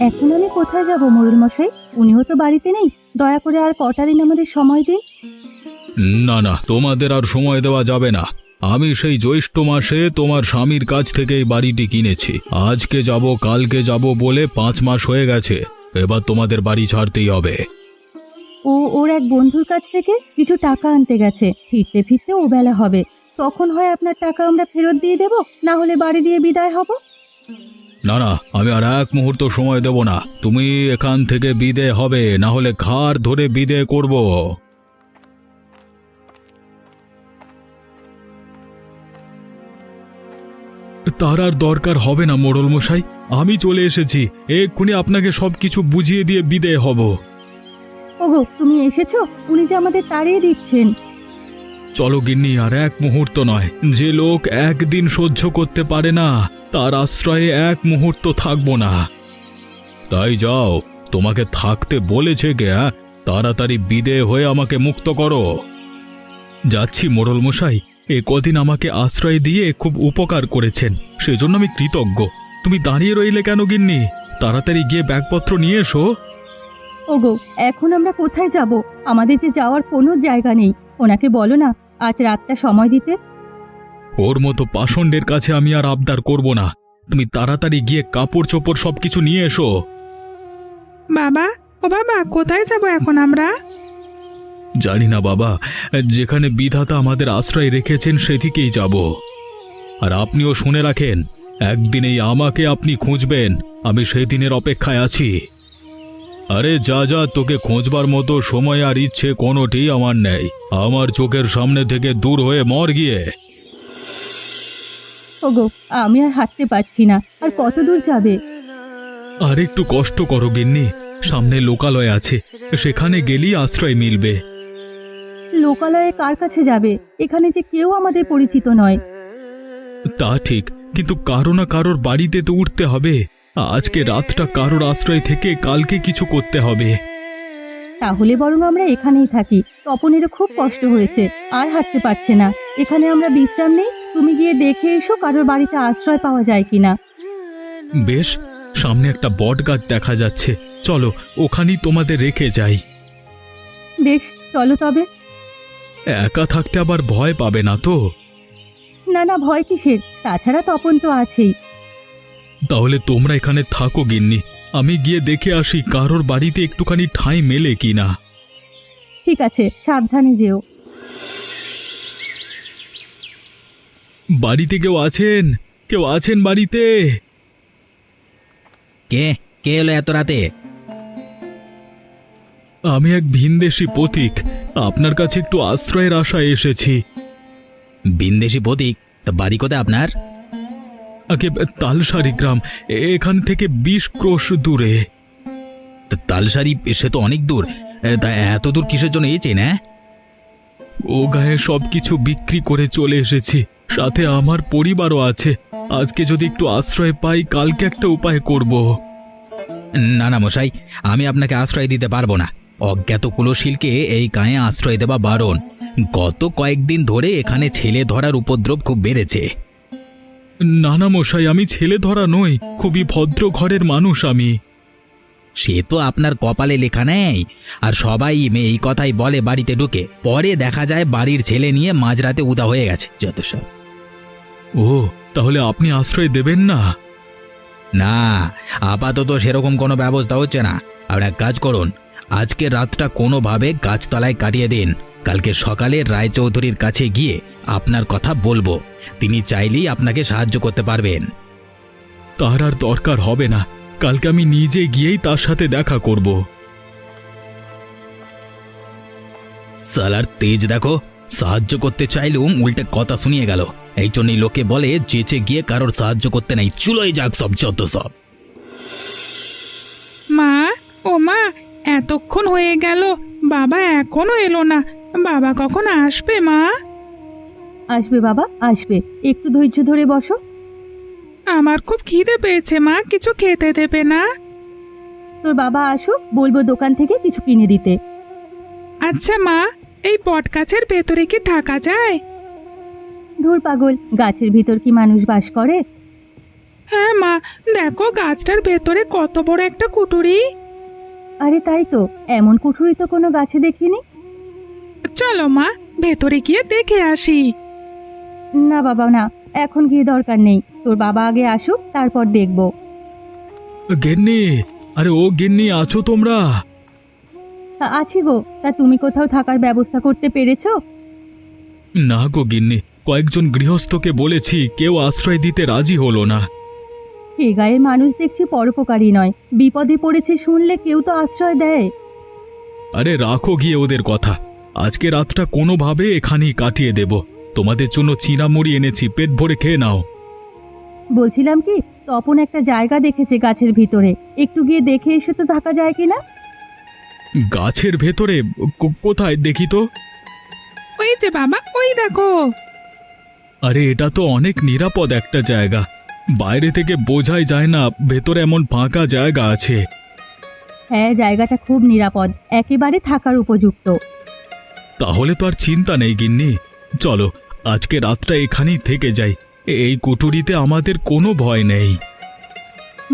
এখন আমি কোথায় যাব মোড়ল মশাই? উনিও তো বাড়িতে নেই। দয়া করে আর কটা দিন আমাদের সময় দিন। না না, তোমাদের আর সময় দেওয়া যাবে না। আমি সেই জ্যৈষ্ঠ মাসে তোমার স্বামীর কাছ থেকে এই বাড়িটি কিনেছি। আজকে যাব কালকে যাব বলে 5 মাস হয়ে গেছে। এবার তোমাদের বাড়ি ছাড়তেই হবে। ও ওর এক বন্ধুর কাছ থেকে কিছু টাকা আনতে গেছে, ফিরতে ফিরতে ও বেলা হবে। তখন হয় আপনার টাকা আমরা ফেরত দিয়ে দেব, না হলে বাড়ি দিয়ে বিদায় হব। না না, আমি আর এক মুহূর্ত সময় দেব না। তুমি এখান থেকে বিদে হবে, না হলে ঘাড় ধরে বিদে করব। তার আর দরকার হবে না মোড়ল মশাই, আমি চলে এসেছি। এক্ষুনি আপনাকে সবকিছু বুঝিয়ে দিয়ে বিদে হব। ওগো, তুমি এসেছো? উনি যে আমাদের তাড়িয়ে দিচ্ছেন। চলো গিন্নি, আর এক মুহূর্ত নয়। যে লোক একদিন সহ্য করতে পারে না, তার আশ্রয়ে এক মুহূর্ত থাকবো না। তাই যাও, তোমাকে থাকতে বলেছে কে? তাড়াতাড়ি বিদে হয়ে আমাকে মুক্ত করো। যাচ্ছি মোড়ল মশাই, এ কদিন আমাকে আশ্রয় দিয়ে খুব উপকার করেছেন, সেজন্য আমি কৃতজ্ঞ। তুমি দাঁড়িয়ে রইলে কেন গিন্নি? তাড়াতাড়ি গিয়ে ব্যাগপত্র নিয়ে এসো। ওগো, এখন আমরা কোথায় যাব? আমাদের যে যাওয়ার কোনো জায়গা নেই। ওনাকে বলো না আজ রাতটা সময় দিতে। ওর মতো পাষণ্ডের কাছে আমি আর আবদার করব না। তুমি তাড়াতাড়ি গিয়ে কাপড় চোপড় সবকিছু নিয়ে এসো। বাবা, ও বাবা, কোথায় যাব এখন আমরা? জানি না বাবা, যেখানে বিধাতা আমাদের আশ্রয় রেখেছেন সেদিকেই যাব। আর আপনিও শুনে রাখেন, একদিনেই আমাকে আপনি খুঁজবেন। আমি সেই দিনের অপেক্ষায় আছি। আরে যা যা, তোকে খোঁজবার মতো সময় আর ইচ্ছে কোনোটি আমার নেই। আমার চোখের সামনে থেকে দূর হয়ে মর গিয়ে। ওগো, আমি আর হাঁটতে পারছি না। আর কত দূর যাবে? আর একটু কষ্ট করো গিন্নি, সামনে লোকালয় আছে, সেখানে গেলেই আশ্রয় মিলবে। লোকালয়ে কার কাছে যাবে? এখানে যে কেউ আমাদের পরিচিত নয়। তা ঠিক, কিন্তু কারো না কারোর বাড়িতে তো উঠতে হবে। আজকে রাতটা কারোর আশ্রয় থেকে কালকে কিছু করতে হবে। তাহলে বরং আমরা এখানেই থাকি। তপনেরও খুব কষ্ট হয়েছে, আর হাঁটতে পারছে না। এখানে আমরা বিশ্রাম নেই। তুমি গিয়ে দেখে এসো কারোর বাড়িতে আশ্রয় পাওয়া যায় কিনা। বেশ, সামনে একটা বট গাছ দেখা যাচ্ছে, চলো ওখানেই তোমাদের রেখে যাই। বেশ, চলো তবে। একা থাকতে আবার ভয় পাবে না তো? না না, ভয় কিসের? তাছাড়া তপন তো আছেই। তাহলে তোমরা এখানে থাকো গিন্নি, আমি গিয়ে দেখে আসি কারোর বাড়িতে একটুখানি ঠাঁই মেলে কিনা। ঠিক আছে, সাবধানে যেও। বাড়িতে কেউ আছেন? কেউ আছেন বাড়িতে? কে কে এলো এত রাতে? আমি এক ভিনদেশী পথিক, আপনার কাছে একটু আশ্রয়ের আশায় এসেছি। বিন্দেশি প্রতীক? তা বাড়ি কোথায় আপনার? আগে তালসারি গ্রাম, এখান থেকে 20 ক্রোশ দূরে। তা তালসারি, সে তো অনেক দূর। তা এত দূর কিসের জন্য এসেছেন? হ্যাঁ, ও গায়ে সবকিছু বিক্রি করে চলে এসেছি, সাথে আমার পরিবারও আছে। আজকে যদি একটু আশ্রয় পাই, কালকে একটা উপায় করব। না না মশাই, আমি আপনাকে আশ্রয় দিতে পারবো না। অজ্ঞাত কুলশীলকে এই গায়ে আশ্রয় দেওয়া বারণ। গত কয়েকদিন ধরে এখানে ছেলে ধরার উপদ্রব খুব বেড়েছে। না না মশাই, আমি ছেলে ধরা নই, খুবই ভদ্র ঘরের মানুষ আমি। সে তো আপনার কপালে লেখা নেই। আর সবাই এই কথাই বলে বাড়িতে ঢুকে, পরে দেখা যায় বাড়ির ছেলে নিয়ে মাঝরাতে উদা হয়ে গেছে যত সব। ও, তাহলে আপনি আশ্রয় দেবেন না? না, আপাতত সেরকম কোনো ব্যবস্থা হচ্ছে না। আপনি এক কাজ করুন, আজকে রাতটা কোনোভাবে গাছতলায় কাটিয়ে দিন। কালকে সকালে রায়চৌধুরীর কাছে গিয়ে আপনার কথা বলবো। তিনি চাইলেই আপনাকে সাহায্য করতে পারবেন। তার আর দরকার হবে না, কালকে আমি নিজে গিয়েই তার সাথে দেখা করব। সালার তেজ দেখো, সাহায্য করতে চাইলেও উল্টে কথা শুনিয়ে গেল। এই জন্যই লোকে বলে চেঁচে গিয়ে কারোর সাহায্য করতে নাই, চুলোই যাক সব যত সব। মা, ও মা, এতক্ষণ হয়ে গেল, বাবা এখনো এলো না। বাবা কখন আসবে মা? আসবে বাবা, আসবে। একটু ধৈর্য ধরে বসো। আমার খুব খিদে পেয়েছে মা, কিছু খেতে দেবে না? তোর বাবা আসুক, বলবো দোকান থেকে কিছু কিনে দিতে। আচ্ছা মা, এই বট গাছের ভেতরে কি থাকা যায়? ধুর পাগল, গাছের ভিতর কি মানুষ বাস করে? হ্যাঁ মা, দেখো গাছটার ভেতরে কত বড় একটা কুটুরি। আরে তাই তো, এমন কুঠুরি তো কোনো গাছে দেখিনি। চলো মা, ভেতরে গিয়ে দেখে আসি। না বাবা না, এখন গিয়ে দরকার নেই, তোর বাবা আগে আসুক তারপর দেখব। গিন্নি, আরে ও গিন্নি, আছো তোমরা? আছি গো, তা তুমি কোথাও থাকার ব্যবস্থা করতে পেরেছো? না গো গিন্নি, কয়েকজন গৃহস্থকে বলেছি, কেউ আশ্রয় দিতে রাজি হলো না। এ গায়ের মানুষ দেখছি পরোপকারী নয়, বিপদে পড়েছে শুনলে কেউ তো আশ্রয় দেয়। আরে রাখো গিয়ে ওদের কথা, আজকে রাতটা কোনোভাবে এখানেই কাটিয়ে দেব। তোমাদের জন্য চিনামুড়ি এনেছি, পেট ভরে খেয়ে নাও। বলছিলাম কি, তপন একটা জায়গা দেখেছে গাছের ভিতরে, একটু গিয়ে দেখে এসে তো থাকা যায় কিনা? গাছের ভেতরে? কোথায় দেখি তো। ওই যে বাবা, ওই দেখো। আরে এটা তো অনেক নিরাপদ একটা জায়গা, বাইরে থেকে বোঝাই যায় না ভেতরে এমন ফাঁকা জায়গা আছে। হ্যাঁ, জায়গাটা খুব নিরাপদ, একেবারে থাকার উপযুক্ত। তাহলে তো আর চিন্তা নেই গিন্নি, চলো আজকে রাতটা এখানেই থেকে যাই। এই কুটুরিতে আমাদের কোনো ভয় নেই।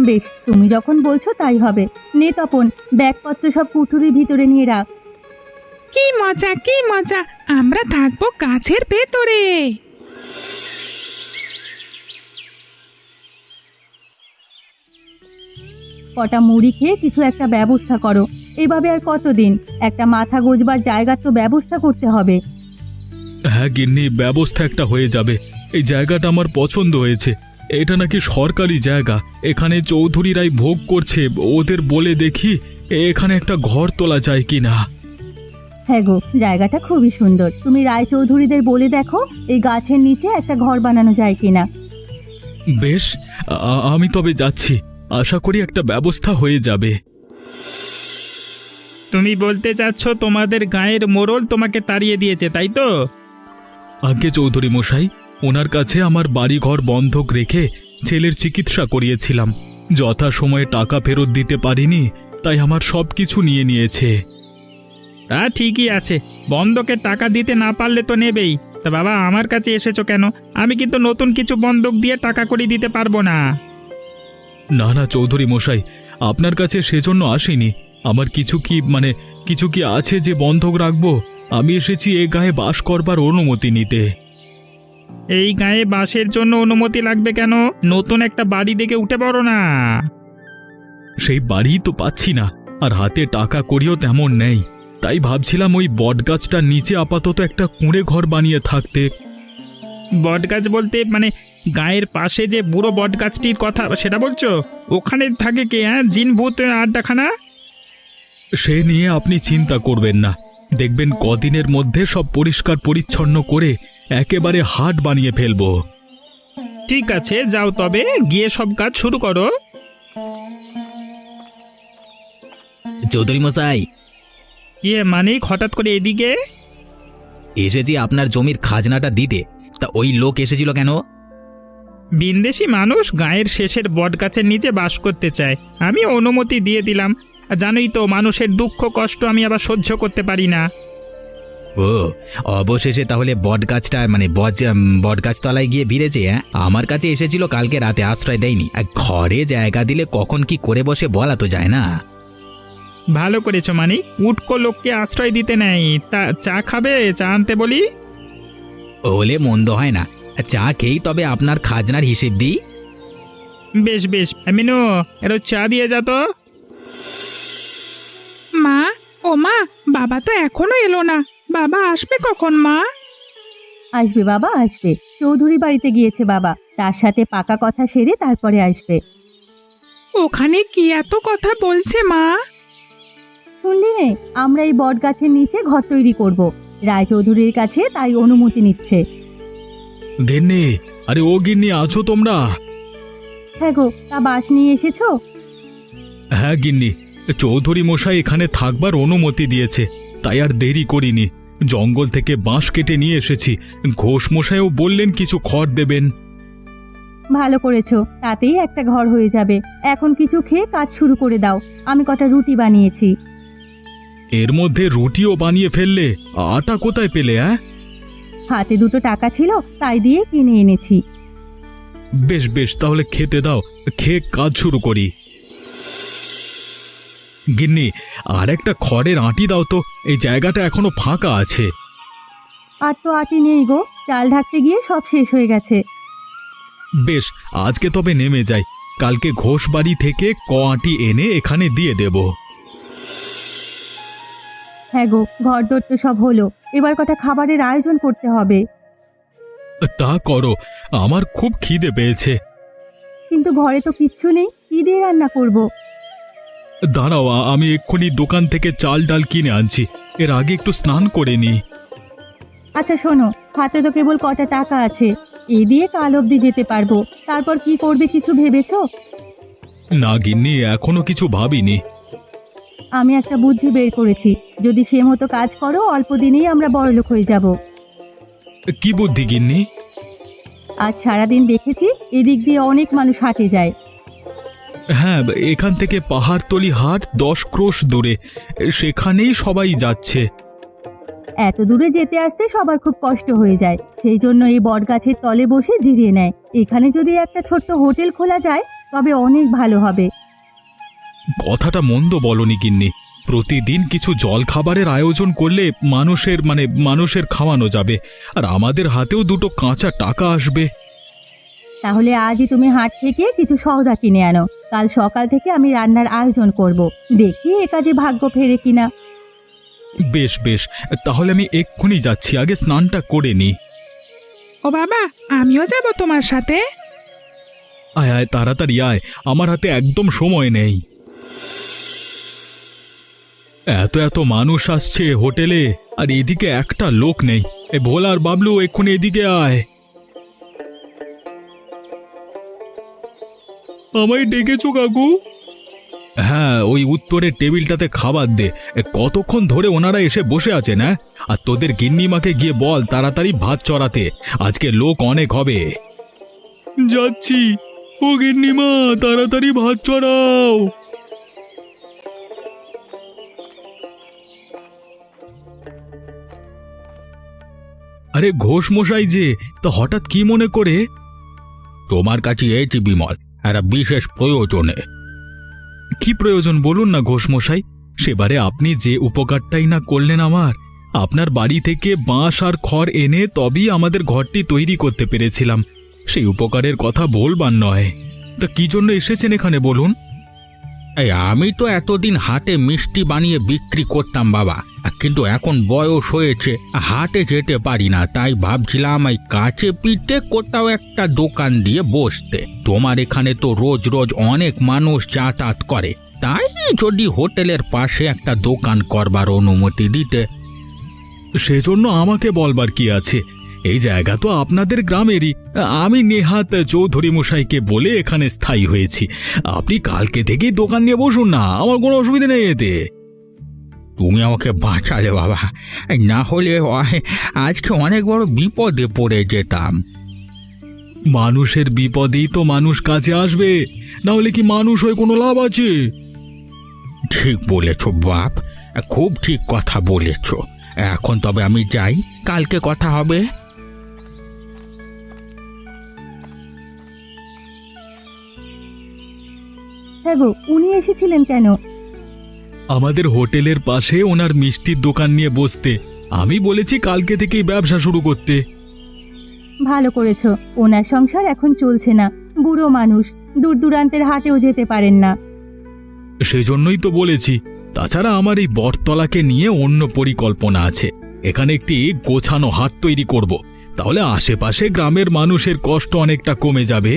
বেশ, তুমি যখন বলছো তাই হবে। নে তপন, ব্যাগপত্র সব কুঠুরির ভিতরে নিয়ে রাখ। কি মজা, কি মজা, আমরা থাকবো গাছের ভেতরে। কটা মুড়ি খেয়ে কিছু একটা ব্যবস্থা করো, এভাবে আর কতদিন? একটা মাথা গোজবার জায়গার তো ব্যবস্থা করতে হবে। হ্যাঁ গিন্নি, ব্যবস্থা একটা হয়ে যাবে। এই জায়গাটা আমার পছন্দ হয়েছে, এটা নাকি সরকারি জায়গা, এখানে চৌধুরীরাই ভোগ করছে। ওদের বলে দেখি এখানে একটা ঘর তোলা যায় কিনা। হ্যাঁ গো, জায়গাটা খুবই সুন্দর, তুমি রায়চৌধুরীদের বলে দেখো এই গাছের নিচে একটা ঘর বানানো যায় কিনা। বেশ, আমি তবে যাচ্ছি, আশা করি একটা ব্যবস্থা হয়ে যাবে। তুমি বলতে চাচ্ছ তোমাদের গায়ের মোড়ল তোমাকে তাড়িয়ে দিয়েছে, তাই তো? আগে চৌধুরী মশাই, ওনার কাছে আমার বাড়িঘর বন্ধক রেখে ছেলের চিকিৎসা করিয়েছিলাম, যথাসময়ে টাকা ফেরত দিতে পারিনি, তাই আমার সব কিছু নিয়ে নিয়েছে। তা ঠিকই আছে, বন্ধকে টাকা দিতে না পারলে তো নেবেই। তা বাবা, আমার কাছে এসেছো কেন? আমি কিন্তু নতুন কিছু বন্ধক দিয়ে টাকা করে দিতে পারবো না। না না চৌধুরী মশাই, আপনার কাছে সেজন্য আসিনি। আমার কিছু কি আছে যে বন্ধক রাখবো? আমি এসেছি এ গায়ে বাস করবার অনুমতি নিতে। এই গায়ে বাসের জন্য অনুমতি লাগবে কেন? নতুন একটা বাড়ি দেখে উঠে পড়ো না। সেই বাড়ি তো পাচ্ছি না, আর হাতে টাকা করিও তেমন নেই, তাই ভাবছিলাম ওই বটগাছটার নিচে আপাতত একটা কুঁড়ে ঘর বানিয়ে থাকতে। বটগাছ বলতে গায়ের পাশে যে বুড়ো বটগাছটির কথা সেটা বলছো? ওখানে থাকে কে? জিন ভূত আড্ডাখানা? সে নিয়ে আপনি চিন্তা করবেন না, দেখবেন কদিনের মধ্যে সব পরিষ্কার পরিচ্ছন্ন করে একেবারে হাট বানিয়ে ফেলবো। ঠিক আছে, যাও তবে, গিয়ে সব কাজ শুরু করো। চৌধুরী মশাই, হঠাৎ করে এদিকে? এসেছি আপনার জমির খাজনাটা দিতে। তা ওই লোক এসেছিল কেন? বিন্দেশি মানুষ গায়ের শেষের বটগাছের নিচে বাস করতে চায়, আমি অনুমতি দিয়ে দিলাম। জানোই তো, মানুষের দুঃখ কষ্ট আমি আবার সহ্য করতে পারি না। ও, অবশেষে তাহলে বটগাছটা বটগাছতলায় গিয়ে ভিড়েছে। আমার কাছে এসেছিল কালকে রাতে, আশ্রয় দেয়নি। ঘরে জায়গা দিলে কখন কি করে বসে বলা তো যায় না। ভালো করেছো উটকো লোককে আশ্রয় দিতে নেই। তা চা খাবে? চা আনতে বলি? হলে মন্দ হয় না, চা খেয়েই তবে আপনার খাজনার হিসেব দিই। বেশ বেশ, মিনু, এর চা দিয়ে যা তো। মা, ও মা, বাবা তো এখনো এলো না, বাবা আসবে কখন মা? আসবে বাবা, আসবে। চৌধুরী বাড়িতে গিয়েছে বাবা, তার সাথে পাকা কথা সেরে তারপরে আসবে। ওখানে কি এত কথা বলছে মা? শুনলি নে, আমরা এই বট গাছের নিচে ঘর তৈরি করব, রায়চৌধুরীর কাছে তাই অনুমতি নিচ্ছে। গিন্নি, আরে ও গিন্নি, আছো তোমরা? হ্যাঁ গো, তা বাস নিয়ে এসেছো? হ্যাঁ গিন্নি, চৌধুরী মশাই এখানে থাকবার অনুমতি দিয়েছে, তাই আর দেরি করিনি। জঙ্গল থেকে বাঁশ কেটে নিয়ে এসেছি, ঘোষ মশাইও বললেন কিছু খড় দেবেন। ভালো করেছো, তাতেই একটা ঘর হয়ে যাবে। এখন কিছু খেয়ে কাজ শুরু করে দাও, আমি কটা রুটি বানিয়েছি। এর মধ্যে রুটিও বানিয়ে ফেললে? আটা কোথায় পেলে? হাতে দুটো টাকা ছিল, তাই দিয়ে কিনে এনেছি। বেশ বেশ, তাহলে খেতে দাও, খেয়ে কাজ শুরু করি। গিন্নি, আর একটা খড়ের আঁটি দাও তো, এই জায়গাটা এখনো ফাঁকা আছে। আর তো আটি নেই গো, চাল ঢাকতে গিয়ে সব শেষ হয়ে গেছে। বেশ, আজকে তবে নেমে যাই, কালকে ঘোষ বাড়ি থেকে আঁটি এনে এখানে দিয়ে দেব। হ্যাঁ গো, ঘরদোর তো সব হলো, এবার কটা খাবারের আয়োজন করতে হবে। তা করো, আমার খুব খিদে পেয়েছে। কিন্তু ঘরে তো কিচ্ছু নেই, কি দিয়ে রান্না করব? দাঁড়াও, আমি এক্ষুনি দোকান থেকে চাল ডাল কিনে আনছি, এর আগে একটু স্নান করে নি। আচ্ছা শোনো, হাতে তো কেবল কটা টাকা আছে, এ দিয়ে কাল অবধি যেতে পারবো। তারপর কি করবে কিছু ভেবেছো? না গিন্নি, এখনো কিছু ভাবিনি। আমি একটা বুদ্ধি বের করেছি, যদি সে মতো কাজ করো অল্প দিনেই আমরা বড়লোক হয়ে যাব। কি বুদ্ধি গিন্নি? আজ সারাদিন দেখেছি এদিক দিয়ে অনেক মানুষ হাটে যায়। হ্যাঁ, এখান থেকে পাহাড়তলি হাট 10 ক্রোশ দূরে, সেখানেই সবাই যাচ্ছে। এত দূরে যেতে আসতে সবার খুব কষ্ট হয়ে যায়, সেই জন্য এই বটগাছের তলে বসে জিরিয়ে নেয়। এখানে যদি একটা ছোট্ট হোটেল খোলা যায় তবে অনেক ভালো হবে। কথাটা মন্দ বলনি গিন্নি, প্রতিদিন কিছু জল খাবারের আয়োজন করলে মানুষের খাওয়ানো যাবে, আর আমাদের হাতেও দুটো কাঁচা টাকা আসবে। তাহলে আজই তুমি হাট থেকে কিছু সওদা কিনে আনো, কাল সকাল থেকে আমি রান্নার আয়োজন করব। দেখি এ কাজে ভাগ্য ফেরে কিনা। বেশ বেশ, তাহলে আমি এক্ষুনি যাচ্ছি, আগে স্নানটা করে নি। ও বাবা, আমিও যাব তোমার সাথে। আয় আয়, তাড়াতাড়ি আয়, আমার হাতে একদম সময় নেই। এত এত মানুষ আসছে হোটেলে, আর এদিকে একটা লোক নেই। ভোলা আর বাবলু, এক্ষুনি এদিকে আয়। আমায় ডেকেছো কাকু? হ্যাঁ, ওই উত্তরের টেবিলটাতে খাবার দে, কতক্ষণ ধরে ওনারা এসে বসে আছে না। আর তোদের গিন্নিমাকে গিয়ে বল তাড়াতাড়ি ভাত চড়াতে, আজকে লোক অনেক হবে। যাচ্ছি। ও গিন্নিমা, তাড়াতাড়ি ভাত চড়াও। আরে ঘোষ মশাই যে, তা হঠাৎ কি মনে করে? তোমার কাছে এসেছি বিমল, একটা বিশেষ প্রয়োজনে। কি প্রয়োজন বলুন না ঘোষ মশাই, সেবারে আপনি যে উপকারটাই না করলেন আমার। আপনার বাড়ি থেকে বাঁশ আর খড় এনে তবেই আমাদের ঘরটি তৈরি করতে পেরেছিলাম, সেই উপকারের কথা বলবার নয়। তা কি জন্য এসেছেন এখানে বলুন? এই আমি তো এতদিন হাটে মিষ্টি বানিয়ে বিক্রি করতাম বাবা, কিন্তু এখন বয়স হয়েছে, হাটে যেতে পারি না, তাই ভাবছিলাম এই কাছে পিঠে কোথাও একটা দোকান দিয়ে বসতে। তোমার এখানে তো রোজ রোজ অনেক মানুষ যাতায়াত করে, তাই যদি হোটেলের পাশে একটা দোকান করবার অনুমতি দিতে। সেজন্য আমাকে বলবার কি আছে, এই জায়গা তো আপনাদের গ্রামেরই। আমি নেহাত চৌধুরী মশাইকে বলে এখানে স্থায়ী হয়েছি। আপনি কালকে থেকেই দোকান নিয়ে বসুন না, আমার কোনো অসুবিধা নেই এতে। তুমি আমাকে বাঁচালে বাবা, না হলে আজকে অনেক বড় বিপদে পড়ে যেতাম। মানুষের বিপদেই তো মানুষ কাছে আসবে, না হলে কি মানুষ হয়ে কোনো লাভ আছে? ঠিক বলেছ বাপ, খুব ঠিক কথা বলেছ। এখন তবে আমি যাই, কালকে কথা হবে। হ্যাঁ গো, উনি এসেছিলেন কেন? আমাদের হোটেলের পাশে ওনার মিষ্টির দোকান নিয়ে বসতে, আমি বলেছি কালকে থেকেই ব্যবসা শুরু করতে। ভালো করেছো, ওনার সংসার এখন চলছে না, বুড়ো মানুষ, দূর দূরান্তের হাটেও যেতে পারেন না। সেজন্যই তো বলেছি। তাছাড়া আমার এই বটতলাকে নিয়ে অন্য পরিকল্পনা আছে, এখানে একটি গোছানো হাট তৈরি করব, তাহলে আশেপাশে গ্রামের মানুষের কষ্ট অনেকটা কমে যাবে।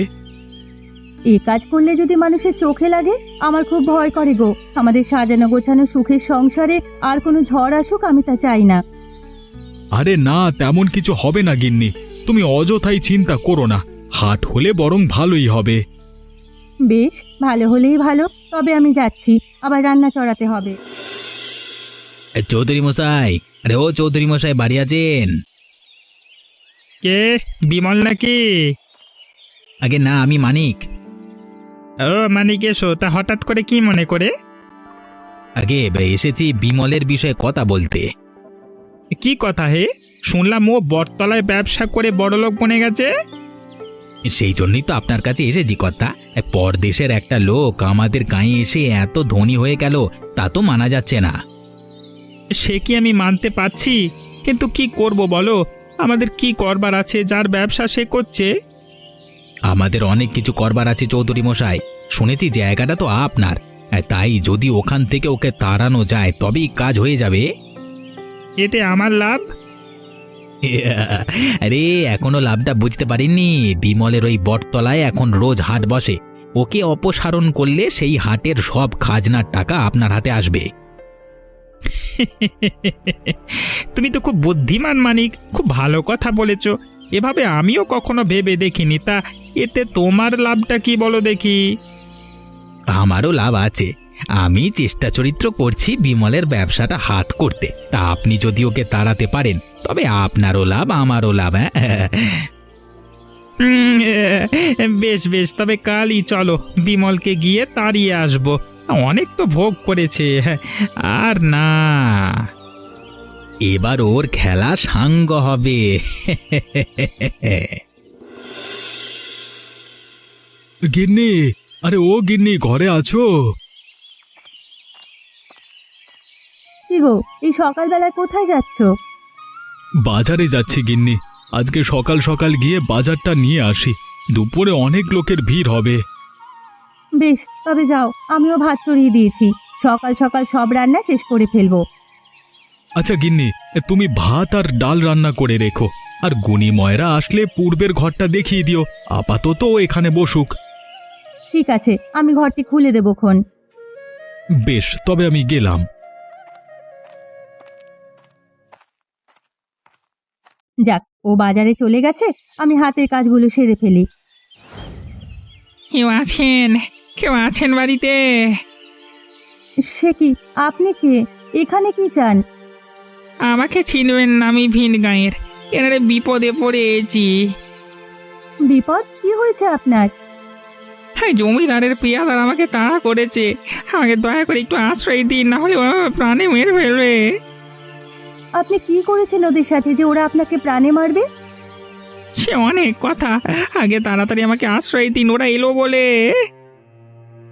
এই কাজ করলে যদি মানুষের চোখে লাগে, আমার খুব ভয় করে গো। আমাদের সাজানো গোছানো সুখের সংসারে আর কোনো ঝড় আসুক, আমি তা চাই না। আরে না, তেমন কিছু হবে না গিন্নি, তুমি অযথাই চিন্তা করো না, হাট হলে বরং ভালোই হবে। বেশ, ভালো হলেই ভালো, তবে আমি যাচ্ছি, আবার রান্না চড়াতে হবে। চৌধুরী মশাই, আরে ও চৌধুরী মশাই, বাড়ি আছেন? কে, বিমল নাকি? আগে না, আমি মানিক। ও মানিক, এসো। তা হঠাৎ করে কি মনে করে? আগে এসেছি বিমলের বিষয়ে কথা বলতে। কি কথা হে? শুনলাম ও বটতলায় ব্যবসা করে বড়লোক বনে গেছে। সেই জন্যই তো আপনার কাছে এসেছি কর্তা। পরদেশের একটা লোক আমাদের গাঁয়ে এসে এত ধনী হয়ে গেল, তা তো মানা যাচ্ছে না। সে কি আমি মানতে পারছি, কিন্তু কি করব বলো? আমাদের কি করবার আছে? যার ব্যবসা সে করছে। আমাদের অনেক কিছু করবার আছে চৌধুরী মশাই। শুনেছি জায়গাটা তো আপনার, তাই যদি ওখান থেকে ওকে তাড়ানো যায় তবেই কাজ হয়ে যাবে। এতে আমার লাভ? আরে এখনো লাভটা বুঝতে পারিনি। বিমলের ওই বটতলায় এখন রোজ হাট বসে। ওকে অপসারণ করলে সেই হাটের সব খাজনার টাকা আপনার হাতে আসবে। তুমি তো খুব বুদ্ধিমান মানিক, খুব ভালো কথা বলেছ। এভাবে আমিও কখনো ভেবে দেখিনি। তা এতে তোমার লাভটা কি বলো দেখি? আমারও লাভ আছে। আমি চেষ্টা চরিত্র করছি বিমলের ব্যবসাটা হাত করতে। তা আপনি যদি ওকে তাড়াতে পারেন তবে আপনারও লাভ, আমারও লাভ। বেশ বেশ, তবে কালই চলো, বিমলকে গিয়ে তাড়িয়ে আসবো। অনেক তো ভোগ করেছে, আর না। এবার ওর খেলা সাঙ্গ হবে। গিন্নি, আরে ও গিন্নি, ঘরে আছো? কি গো, এই সকালবেলায় কোথায় যাচ্ছ? বাজারে যাচ্ছি গিন্নি। আজকে সকাল সকাল গিয়ে বাজারটা নিয়ে আসি, দুপুরে অনেক লোকের ভিড় হবে। বেশ, তবে যাও, আমিও ভাত চড়িয়ে দিয়েছি। সকাল সকাল সব রান্না শেষ করে ফেলবো। আচ্ছা গিন্নি, তুমি ভাত আর ডাল রান্না করে রেখো, আর গুনি ময়রা আসলে পূর্বের ঘরটা দেখিয়ে দিও। আপাতত ও এখানে বসুক। ঠিক আছে, আমি ঘরটি খুলে দেবো খন। বেশ, তবে আমি গেলাম। যাক, ও বাজারে চলে গেছে, আমি হাতের কাজগুলো সেরে ফেলি। কেউ আছেন? কেউ আছেন বাড়িতে? সে কি, আপনি কে? এখানে কি চান? আমাকে চিনবেন না, আমি ভিন গাঁয়ের। এনারে বিপদে পড়েছি। বিপদ? কি হয়েছে আপনার? হ্যাঁ, জমিদারের পিয়াদার আমাকে তাড়া করেছে। আমাকে দয়া করে একটু আশ্রয় দিন, না হলে ওরা প্রাণে মেরে ফেলবে। আপনি কি করেছেন ওদের সাথে যে ওরা আপনাকে প্রাণে মারবে? সে অনেক কথা, আগে তাড়াতাড়ি আমাকে আশ্রয় দিন, ওরা এলো বলে।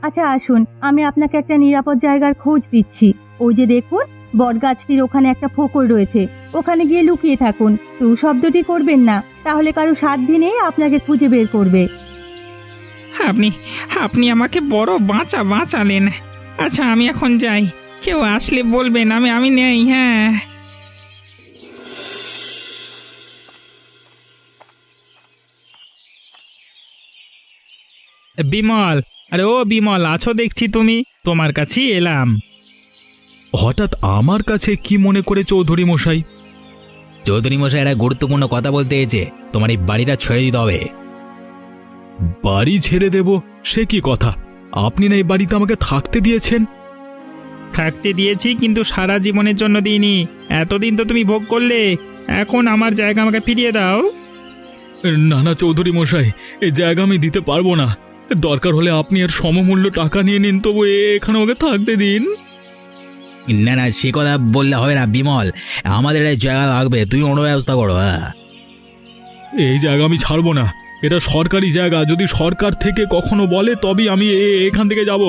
আচ্ছা আসুন, আমি আপনাকে একটা নিরাপদ জায়গার খোঁজ দিচ্ছি। ওই যে দেখুন, বটগাছটির ওখানে একটা ফোকর রয়েছে, ওখানে গিয়ে লুকিয়ে থাকুন। টু শব্দটি করবেন না, তাহলে কারো সাধ্যি নেই আপনাকে খুঁজে বের করবে। আপনি আপনি আমাকে বড় বাঁচালেন। আচ্ছা, আমি এখন যাই। কেউ আসলে বলবেন আমি নেই। হ্যাঁ, বিমল, আরে ও বিমল, আছো দেখছি তুমি। তোমার কাছেই এলাম। হঠাৎ আমার কাছে কি মনে করে চৌধুরী মশাই? চৌধুরী মশাই একটা গুরুত্বপূর্ণ কথা বলতে এসেছে। তোমার এই বাড়িটা ছেড়ে দিতে হবে। বাড়ি ছেড়ে দেব? সে কি কথা? আপনি না এই বাড়িতে আমাকে থাকতে দিয়েছেন। থাকতে দিয়েছি, কিন্তু সারা জীবনের জন্য দিইনি। এতদিন তো তুমি ভোগ করলে, এখন আমার জায়গা আমাকে ফিরিয়ে দাও। না না চৌধুরী মশাই, এই জায়গা আমি দিতে পারবো না। দরকার হলে আপনি আর সমমূল্য টাকা নিয়ে নিন, তবু এখানে ওকে থাকতে দিন। না না, সে কথা বললে হবে না বিমল। আমাদের এই জায়গা লাগবে, তুই অন্য ব্যবস্থা করো। এই জায়গা আমি ছাড়বো না, এটা সরকারি জায়গা। যদি সরকার থেকে কখনো বলে তবেই আমি এখান থেকে যাব।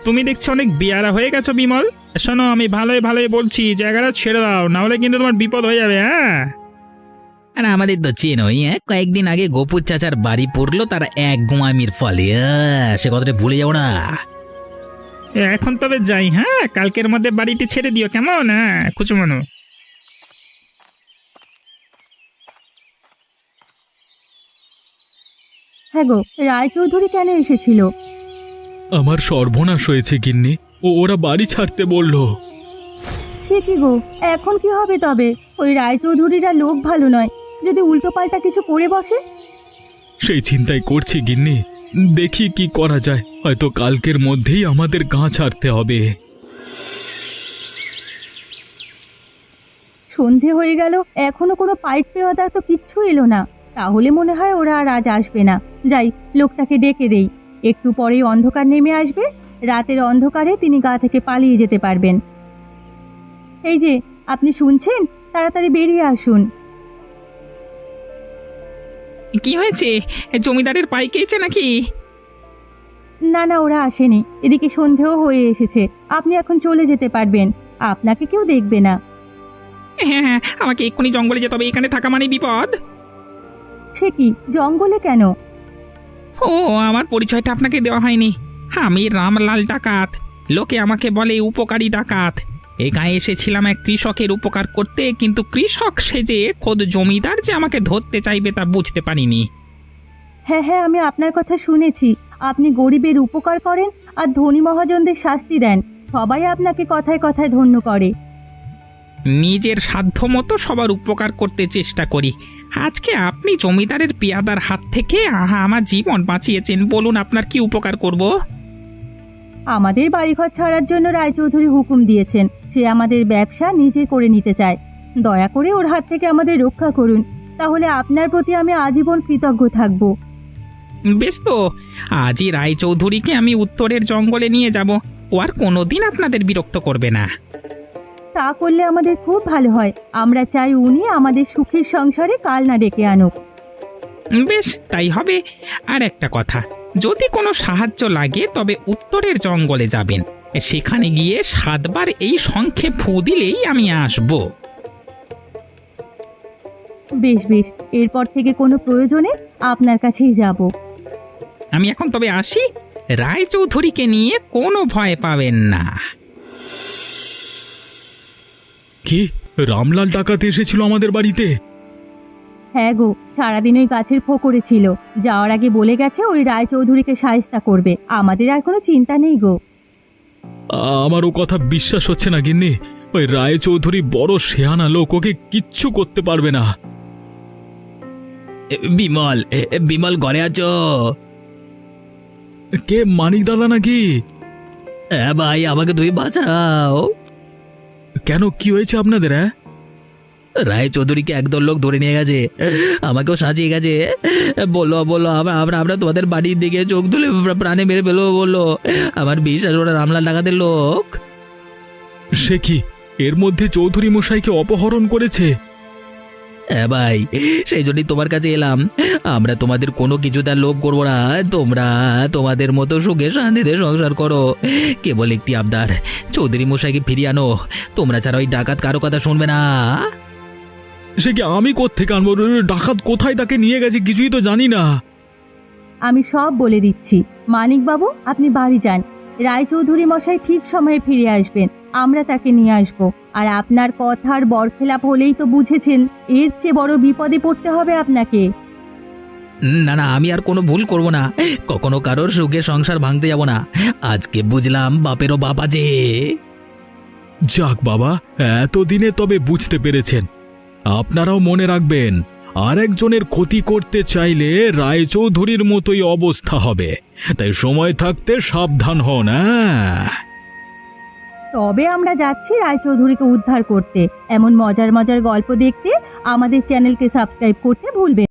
তুমি দেখছি অনেক বেয়ারা হয়ে গেছো বিমল। শোনো, আমি ভালোই ভালোই বলছি, জায়গাটা ছেড়ে দাও, না হলে কিন্তু তোমার বিপদ হয়ে যাবে। হ্যাঁ, আর আমাদের তো চেনই, কয়েকদিন আগে গোপুর চাচার বাড়ি পড়লো তারা এক গোয়ামির ফলে। সে কথাটা ভুলে যাবো না। এখন তবে যাই। হ্যাঁ, কালকের মধ্যে বাড়িটি ছেড়ে দিও, কেমন? হ্যাঁ, কুচুমানো। হ্যাঁ গো, রায়চৌধুরী কেন এসেছিল? আমার সর্বনাশ হয়েছে গিন্নি, ওরা বাড়ি ছাড়তে বলল। সে কি গো, এখন কি হবে তবে? ওই রায়চৌধুরীরা লোক ভালো নয়, যদি উল্টোপাল্টা কিছু করে বসে। সেই চিন্তাই করছি গিন্নি, দেখি কি করা যায়। হয়তো কালকের মধ্যেই আমাদের গাঁ ছাড়তে হবে। সন্ধে হয়ে গেল, এখনো কোনো পাইপ পেওয়াদা তো কিচ্ছু এলো না। তাহলে মনে হয় ওরা আর আজ আসবে না। যাই, লোকটাকে ডেকে দেই, একটু পরেই অন্ধকার নেমে আসবে। রাতের অন্ধকারে তিনি গা থেকে পালিয়ে যেতে পারবেন। এই যে, আপনি শুনছেন? তাড়াতাড়ি বেরিয়ে আসুন। কি হয়েছে? জমিদারের পাই খেয়েছে নাকি? না না, ওরা আসেনি। এদিকে সন্ধেও হয়ে এসেছে। আপনি এখন চলে যেতে পারবেন, আপনাকে কেউ দেখবে না। হ্যাঁ হ্যাঁ, আমাকে এক্ষুনি জঙ্গলে যেতে হবে, এখানে থাকা মানে বিপদ। সে কি, জঙ্গলে কেন? ও, আমার পরিচয়টা আপনাকে দেওয়া হয়নি। আমি রামলাল ডাকাত। লোকে আমাকে বলে উপকারী ডাকাত। এই গায়ে এসেছিলাম এক কৃষকের উপকার করতে, কিন্তু কৃষক সেজে খোদ জমিদার যে আমাকে ধরতে চাইবে তা বুঝতে পারিনি। হ্যাঁ হ্যাঁ, আমি আপনার কথা শুনেছি। আপনি গরিবের উপকার করেন আর ধনী মহাজনদের শাস্তি দেন। সবাই আপনাকে কথায় কথায় ধন্য করে। নিজের সাধ্য মতো সবার উপকার করতে চেষ্টা করি। আজকে আপনি জমিদারের পেয়াদার হাত থেকে আমার জীবন বাঁচিয়েছেন। বলুন, আপনার কি উপকার করব? আমাদের বাড়িঘর ছাড়ার জন্য রায়চৌধুরী হুকুম দিয়েছেন। সে আমাদের ব্যবসা নিজে করে নিতে চায়। দয়া করে ওর হাত থেকে আমাদের রক্ষা করুন, তাহলে আপনার প্রতি আমি আজীবন কৃতজ্ঞ থাকব। বেশ তো, আজই রায়চৌধুরীকে আমি উত্তরের জঙ্গলে নিয়ে যাব। ও আর কোনোদিন আপনাদের বিরক্ত করবে না। তা করলে আমাদের খুব ভালো হয়। আমরা চাই উনি আমাদের সুখের সংসারে কাল না ডেকে আনুক। বেশ, তাই হবে। আর একটা কথা, যদি কোনো সাহায্য লাগে তবে উত্তরের জঙ্গলে যাবেন। সেখানে গিয়ে 7 বার এই শঙ্খে ফু দিলেই আমি আসব। বেশ বেশ, এরপর থেকে কোনো প্রয়োজনে আপনার কাছেই যাব। আমি এখন তবে আসি। রায়চৌধুরীকে নিয়ে কোনো ভয় পাবেন না। কি, রামলাল ডাকাত এসেছিল আমাদের বাড়িতে? হ্যাঁ গো, সারাদিন ওই গাছের ফোকরে ছিল। যাওয়ার আগে বলে গেছে ওই রায়চৌধুরীকে শায়েস্তা করবে। আমাদের আর কোনো চিন্তা নেই গো। আমার ও কথা বিশ্বাস হচ্ছে না গিন্নি। ওই রায়চৌধুরী বড় শেয়ানা লোক, ওকে কিচ্ছু করতে পারবে না। বিমল, বিমল ঘরে আছো? কে, মানিক দাদা নাকি? হ্যাঁ ভাই, আমাকে তুমি বাঁচাও। কেন, কি হয়েছে আপনাদের? হ্যাঁ, রায় চৌধুরীকে একদল লোক ধরে নিয়ে গেছে, আমাকেও সাজিয়ে গেছে। বললো বললো আমরা তোমাদের বাড়ির দিকে চোখ তুলে প্রাণে মেরে ফেলো বললো। আমার বিশ্বাস, ওরা রামলাল ডাকাতের লোক। সে কি, এর মধ্যে চৌধুরী মশাইকে অপহরণ করেছে? হ্যাঁ ভাই, সেই জন্যই তোমার কাছে এলাম। আমরা তোমাদের কোনো কিছুতে আর লোভ করবো না। তোমরা তোমাদের মতো সুখে শান্তিতে সংসার করো। কেবল একটি আবদার, চৌধুরী মশাইকে ফিরিয়ে আনো। তোমরা ছাড়া ওই ডাকাত কারো কথা শুনবে না। সে কি, আমি কোত্থেকে আনবো? ডাকাত কোথায় তাকে নিয়ে গেছে কিছুই তো জানি না। আমি সব বলে দিচ্ছি। মানিকবাবু, আপনি বাড়ি যান। রায়চৌধুরী মশাই ঠিক সময়ে ফিরে আসবেন। আমরা তাকে নিয়ে আসব। আর আপনার কথার বরখেলাপ হলেই তো বুঝেছেন, এর চেয়ে বড় বিপদে পড়তে হবে আপনাকে। না না, আমি আর কোনো ভুল করব না। কখনো কারোর সুখে সংসার ভাঙতে যাব না। আজকে বুঝলাম বাপেরও বাপ আছে। যাক বাবা, এতদিনে তবে বুঝতে পেরেছেন। আপনারাও মনে রাখবেন, আর একজনের ক্ষতি করতে চাইলে রায়চৌধুরীর মতোই অবস্থা হবে। তাই সময় থাকতে সাবধান হন। তবে আমরা যাচ্ছি রায়চৌধুরীকে উদ্ধার করতে। এমন মজার মজার গল্প দেখতে আমাদের চ্যানেলকে সাবস্ক্রাইব করতে ভুলবেন